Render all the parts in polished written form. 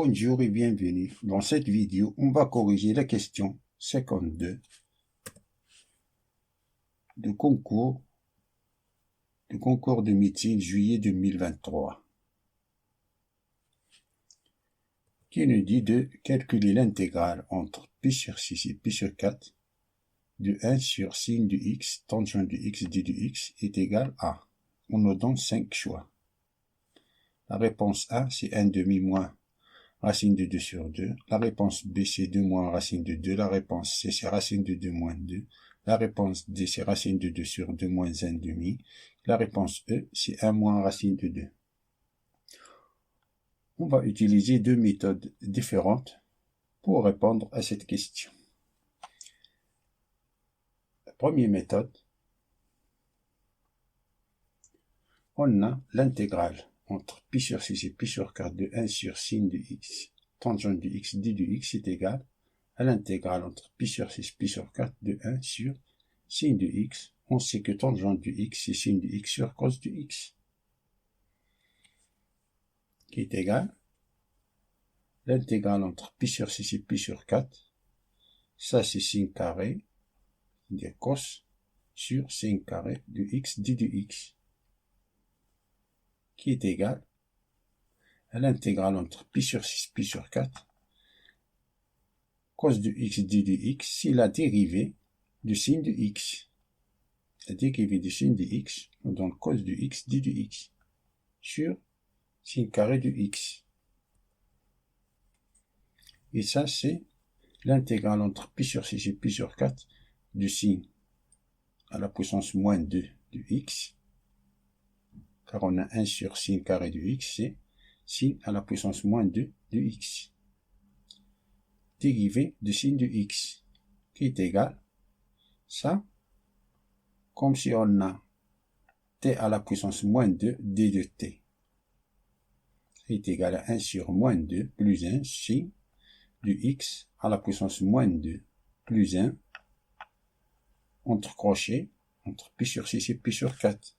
Bonjour et bienvenue. Dans cette vidéo, on va corriger la question 52 du concours de médecine juillet 2023 qui nous dit de calculer l'intégrale entre pi sur 6 et pi sur 4 de 1 sur sin de x, tangente de x, d de x est égal à. On nous donne 5 choix. La réponse A, c'est 1 demi moins racine de 2 sur 2. La réponse B, c'est 2 moins racine de 2. La réponse C, c'est racine de 2 moins 2. La réponse D, c'est racine de 2 sur 2 moins 1 demi. La réponse E, c'est 1 moins racine de 2. On va utiliser deux méthodes différentes pour répondre à cette question. La première méthode, on a l'intégrale entre pi sur 6 et pi sur 4 de 1 sur sin de x, tangente de x, d de x est égal à l'intégrale entre pi sur 6 pi sur 4 de 1 sur sin de x. On sait que tangente de x c'est sin de x sur cos de x, qui est égal l'intégrale entre pi sur 6 et pi sur 4, ça c'est sin carré de cos sur sin carré de x d de x, qui est égal à l'intégrale entre pi sur 6 pi sur 4 cos de x d de x, c'est la dérivée de sin de x. La dérivée de sin de x nous donne cos de x d de x sur sin carré de x. Et ça, c'est l'intégrale entre pi sur 6 et pi sur 4 de sin à la puissance moins 2 de x, car on a 1 sur sin carré de x, c'est sin à la puissance moins 2 de x. Dérivée de sin de x, qui est égal, ça, comme si on a t à la puissance moins 2 d de t, est égal à 1 sur moins 2 plus 1 sin de x à la puissance moins 2 plus 1 entre crochets entre pi sur 6 et pi sur 4.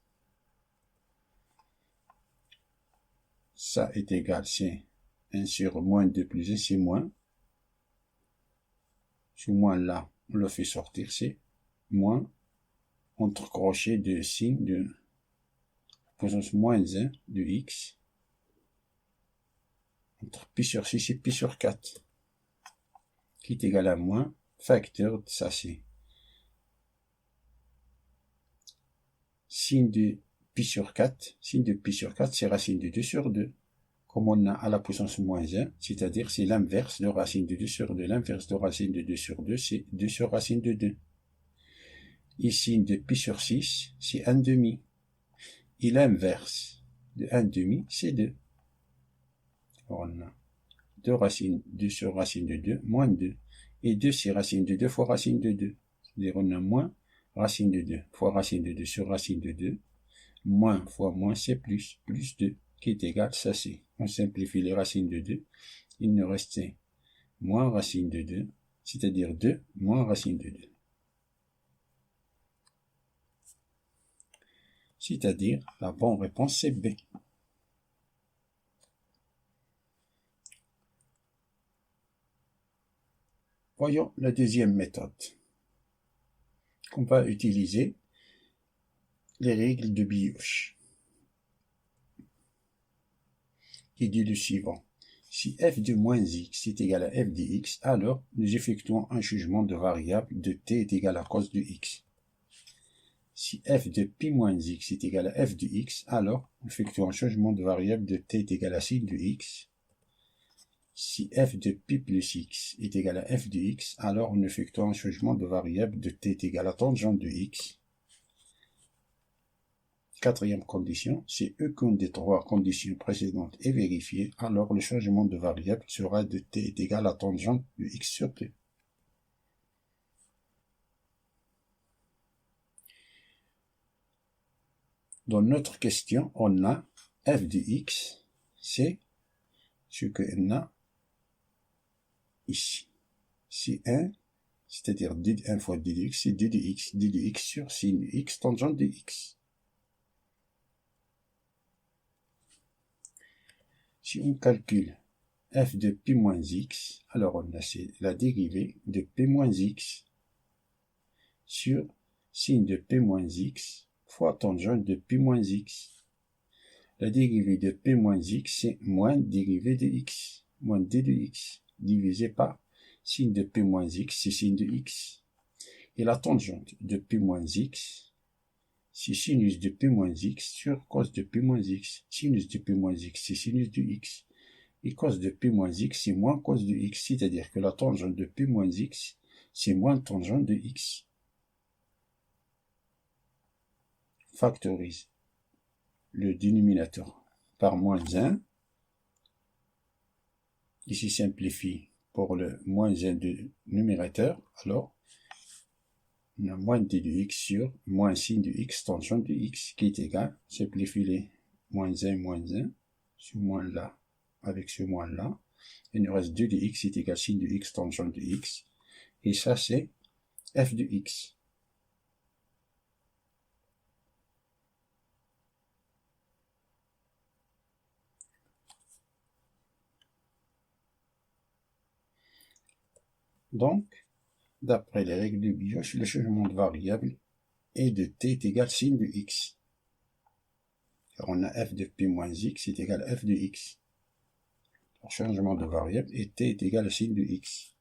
Ça est égal, c'est 1 sur moins 2 plus 1, c'est moins. Ce moins là, on le fait sortir, c'est moins entre crochets de sin de puissance moins 1 de x entre pi sur 6 et pi sur 4, qui est égal à moins facteur de ça, c'est sin de pi sur 4, sin de pi sur 4, c'est racine de 2 sur 2. Comme on a à la puissance moins 1, c'est-à-dire c'est l'inverse de racine de 2 sur 2. L'inverse de racine de 2 sur 2, c'est 2 sur racine de 2. Et sin de pi sur 6, c'est 1 demi. Et l'inverse de 1 demi, c'est 2. Alors on a 2 sur racine de 2, moins 2. Et 2, c'est racine de 2 fois racine de 2. C'est-à-dire on a moins racine de 2 fois racine de 2 sur racine de 2. Moins fois moins, c'est plus 2, qui est égal, ça c'est. On simplifie les racines de 2. Il nous restait moins racine de 2, c'est-à-dire 2 moins racine de 2. C'est-à-dire, la bonne réponse c'est B. Voyons la deuxième méthode. On va utiliser les règles de Biot, qui dit le suivant. Si f de moins x est égal à f de x, alors nous effectuons un changement de variable de t est égal à cos de x. Si f de pi moins x est égal à f de x, alors nous effectuons un changement de variable de t est égal à sin de x. Si f de pi plus x est égal à f de x, alors nous effectuons un changement de variable de t est égal à tangente de x. Quatrième condition, si aucune des trois conditions précédentes est vérifiée, alors le changement de variable sera de t est égal à tangente de x sur t. Dans notre question, on a f de x, c'est ce qu'on a ici. C'est 1, c'est-à-dire 1 fois d de x, c'est d de x sur sin de x tangente de x. Si on calcule f de p moins x, alors on a la dérivée de p moins x sur sin de p moins x fois tangente de p moins x. La dérivée de p moins x, c'est moins dérivée de x, moins d de x, divisé par sin de p moins x, c'est sin de x. Et la tangente de p moins x, c'est sinus de p moins x sur cos de p moins x. Sinus de p moins x, c'est sinus de x. Et cos de p moins x, c'est moins cos de x, c'est-à-dire que la tangente de p moins x, c'est moins tangente de x. Factorise le dénominateur par moins 1. Ici simplifie pour le moins 1 de numérateur. Alors, on a moins d de x sur moins sin de x tangente de x qui est égal. Simplifie les moins 1, ce moins là avec ce moins là. Il nous reste 2 de x est égal sin de x tangente de x. Et ça, c'est f de x. Donc, d'après les règles de Bioch, le changement de variable est de t est égal sin de x. Car on a f de p moins x est égal à f de x. Le changement de variable est t est égal à sin de x.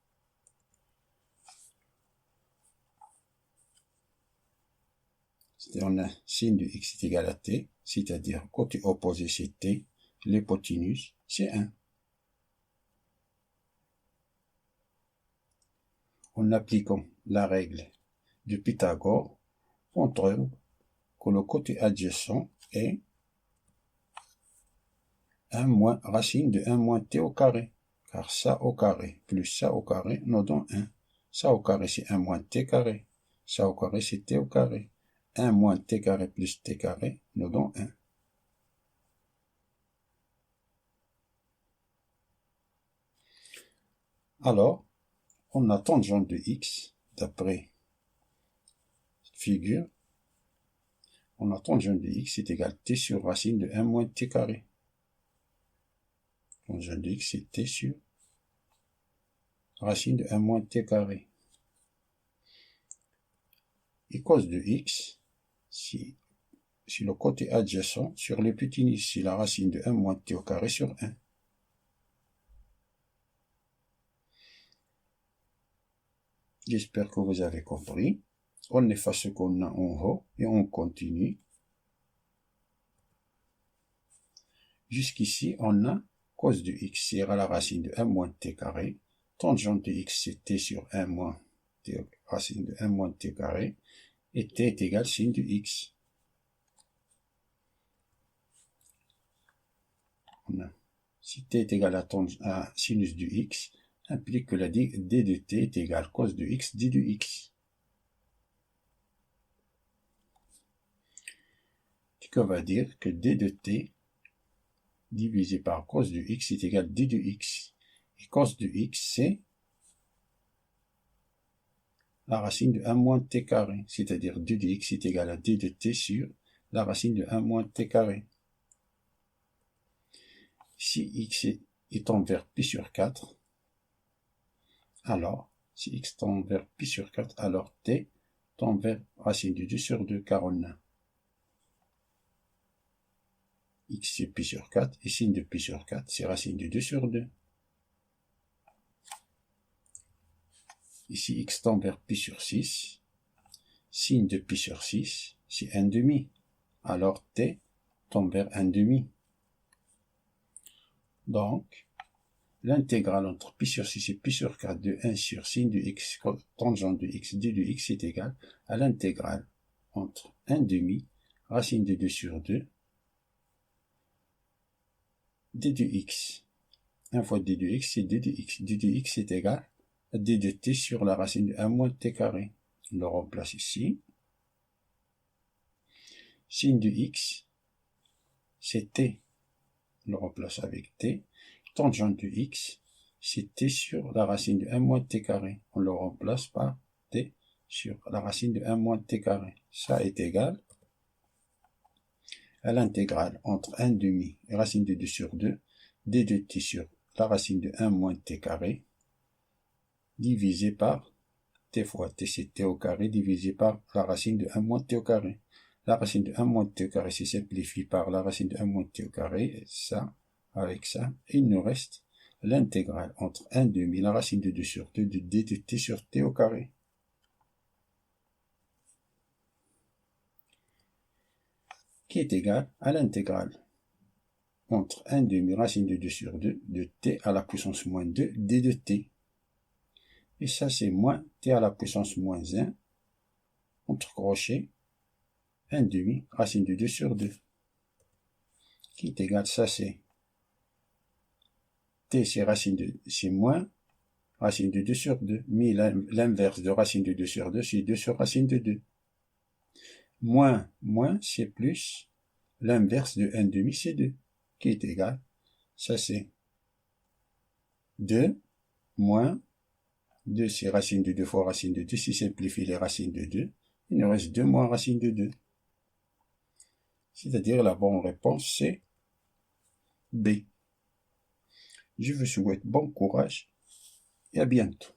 On a sin de x est égal à t, c'est-à-dire côté opposé c'est t, l'hypoténuse c'est 1. En appliquant la règle de Pythagore, on trouve que le côté adjacent est 1 moins racine de 1 moins t au carré, car ça au carré plus ça au carré nous donne 1. Ça au carré c'est 1 moins t carré, ça au carré c'est t au carré. 1 moins t carré plus t carré nous donne 1. Alors, on a tangente de x, d'après cette figure, on a tangente de x est égal à t sur racine de 1 moins t carré. Tangente de x c'est t sur racine de 1 moins t carré. Et cos de x, si le côté adjacent sur l'hypoténuse, c'est la racine de 1 moins t au carré sur 1. J'espère que vous avez compris. On efface ce qu'on a en haut et on continue. Jusqu'ici, on a cos de x sera la racine de 1 moins t carré. Tangente de x, c'est t sur 1 moins t, racine de 1 moins t carré. Et t est égal sin de x. Si t est égal à sinus de x, implique que la d de t est égal cos de x d de x. Ce qu'on va dire que d de t divisé par cos de x est égal à d de x. Et cos de x, c'est la racine de 1 moins t carré, c'est-à-dire d de x est égal à d de t sur la racine de 1 moins t carré. Si x est tend vers pi sur 4, alors, si x tend vers pi sur 4, alors t tend vers racine de 2 sur 2, car on a x c'est pi sur 4, et sin de pi sur 4, c'est racine de 2 sur 2. Ici, x tend vers pi sur 6, sin de pi sur 6, c'est 1 demi. Alors t tend vers 1 demi. Donc, l'intégrale entre pi sur 6 et pi sur 4 de 1 sur sin de x, tangente de x, d de x est égal à l'intégrale entre 1 demi, racine de 2 sur 2, d de x. 1 fois d de x, c'est d de x. d de x est égal à d de t sur la racine de 1 moins t carré. On le remplace ici. Sin de x, c'est t. On le remplace avec t. Tangente de x, c'est t sur la racine de 1 moins t carré. On le remplace par t sur la racine de 1 moins t carré. Ça est égal à l'intégrale entre 1 demi et racine de 2 sur 2, d de t sur la racine de 1 moins t carré, divisé par t fois t, c'est t au carré, divisé par la racine de 1 moins t au carré. La racine de 1 moins t au carré se simplifie par la racine de 1 moins t au carré, et ça, avec ça, il nous reste l'intégrale entre 1 demi, la racine de 2 sur 2 de d de t sur t au carré. Qui est égal à l'intégrale entre 1 demi racine de 2 sur 2 de t à la puissance moins 2 d de t. Et ça, c'est moins t à la puissance moins 1, entre crochets, 1 demi racine de 2 sur 2. Qui est égal, ça c'est t, c'est moins racine de 2 sur 2. Mais l'inverse de racine de 2 sur 2, c'est 2 sur racine de 2. Moins, c'est plus. L'inverse de 1 demi, c'est 2. Qui est égal, ça c'est 2 moins 2, c'est racine de 2 fois racine de 2. Si simplifie les racines de 2, il nous reste 2 moins racine de 2. C'est-à-dire la bonne réponse, c'est B. Je vous souhaite bon courage et à bientôt.